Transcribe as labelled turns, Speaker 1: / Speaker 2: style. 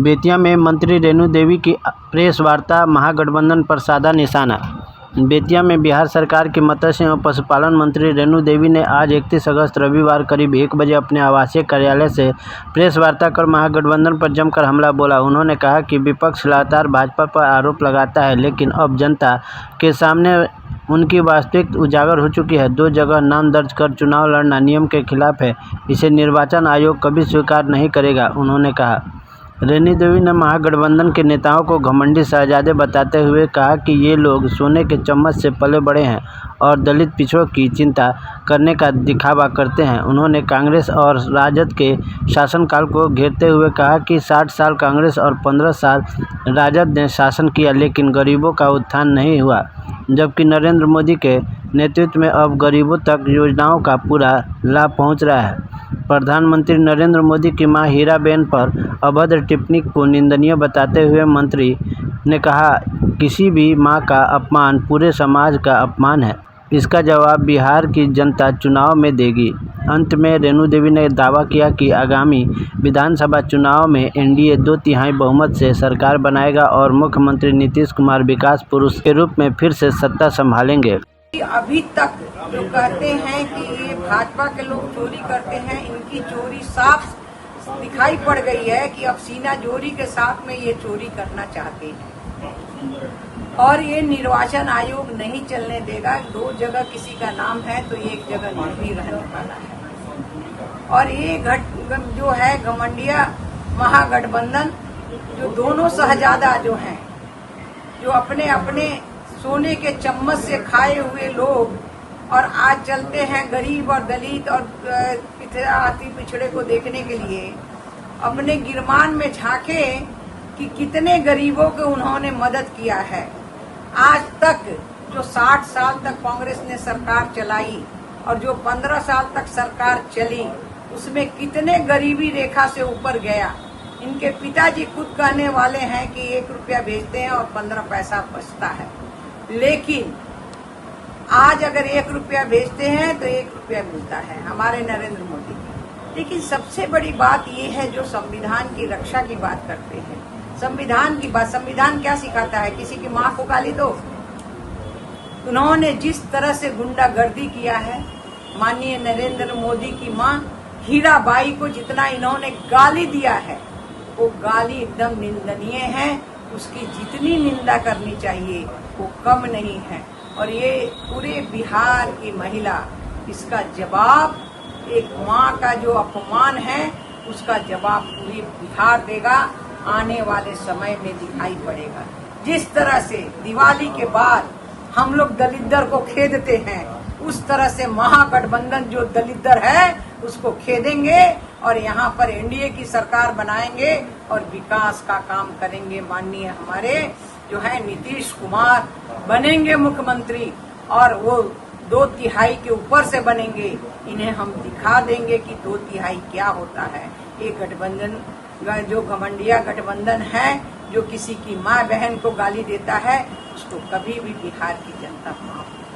Speaker 1: बेतिया में मंत्री रेणु देवी की प्रेस वार्ता, महागठबंधन पर साधा निशाना। बेतिया में बिहार सरकार की मत्स्य एवं पशुपालन मंत्री रेणु देवी ने आज 31 अगस्त रविवार करीब 1 बजे अपने आवासीय कार्यालय से प्रेस वार्ता कर महागठबंधन पर जमकर हमला बोला। उन्होंने कहा कि विपक्ष लगातार भाजपा पर आरोप लगाता है, लेकिन अब जनता के सामने उनकी वास्तविकता उजागर हो चुकी है। 2 जगह नाम दर्ज कर चुनाव लड़ना नियम के खिलाफ है, इसे निर्वाचन आयोग कभी स्वीकार नहीं करेगा। उन्होंने कहा, रेणु देवी ने महागठबंधन के नेताओं को घमंडी शहजादे बताते हुए कहा कि ये लोग सोने के चम्मच से पले बड़े हैं और दलित पिछड़ों की चिंता करने का दिखावा करते हैं। उन्होंने कांग्रेस और राजद के शासनकाल को घेरते हुए कहा कि 60 साल कांग्रेस और 15 साल राजद ने शासन किया, लेकिन गरीबों का उत्थान नहीं हुआ, जबकि नरेंद्र मोदी के नेतृत्व में अब गरीबों तक योजनाओं का पूरा लाभ पहुंच रहा है। प्रधानमंत्री नरेंद्र मोदी की मां हीराबेन पर अभद्र टिप्पणी को निंदनीय बताते हुए मंत्री ने कहा, किसी भी मां का अपमान पूरे समाज का अपमान है। इसका जवाब बिहार की जनता चुनाव में देगी। अंत में रेणु देवी ने दावा किया कि आगामी विधानसभा चुनाव में एनडीए 2/3 बहुमत से सरकार बनाएगा और मुख्यमंत्री नीतीश कुमार विकास पुरुष के रूप में फिर से सत्ता संभालेंगे।
Speaker 2: अभी तक जो कहते हैं कि ये भाजपा के लोग चोरी करते हैं, इनकी चोरी साफ दिखाई पड़ गई है कि अब सीना जोरी के साथ में ये चोरी करना चाहते हैं और ये निर्वाचन आयोग नहीं चलने देगा। 2 जगह किसी का नाम है तो 1 जगह नहीं रहने वाला है। और ये जो है घमंडिया महागठबंधन, जो दोनों शहजादा जो हैं, जो अपने अपने सोने के चम्मच से खाए हुए लोग और आज चलते हैं गरीब और दलित और अति पिछड़े को देखने के लिए, अपने गिरमान में झांके कि कितने गरीबों को उन्होंने मदद किया है। आज तक जो 60 साल तक कांग्रेस ने सरकार चलाई और जो 15 साल तक सरकार चली, उसमें कितने गरीबी रेखा से ऊपर गया। इनके पिताजी खुद कहने वाले हैं कि 1 रुपया भेजते हैं और 15 पैसा बचता है, लेकिन आज अगर 1 रुपया भेजते हैं तो 1 रुपया मिलता है हमारे नरेंद्र मोदी की। लेकिन सबसे बड़ी बात ये है, जो संविधान की रक्षा की बात करते हैं, संविधान की बात, संविधान क्या सिखाता है? किसी की माँ को गाली दो। उन्होंने जिस तरह से गुंडागर्दी किया है, माननीय नरेंद्र मोदी की माँ हीराबाई को जितना इन्होंने गाली दिया है, वो गाली एकदम निंदनीय है। उसकी जितनी निंदा करनी चाहिए वो कम नहीं है। और ये पूरे बिहार की महिला इसका जवाब, एक माँ का जो अपमान है उसका जवाब पूरी बिहार देगा। आने वाले समय में दिखाई पड़ेगा। जिस तरह से दिवाली के बाद हम लोग दलित को खेदते हैं, उस तरह से महागठबंधन जो दलित है उसको खेदेंगे और यहाँ पर एनडीए की सरकार बनाएंगे और विकास का काम करेंगे। माननीय हमारे जो है नीतीश कुमार बनेंगे मुख्यमंत्री और वो 2/3 के ऊपर से बनेंगे। इन्हें हम दिखा देंगे कि 2/3 क्या होता है। ये गठबंधन जो घमंडिया गठबंधन है, जो किसी की माँ बहन को गाली देता है, उसको कभी भी बिहार की जनता माफ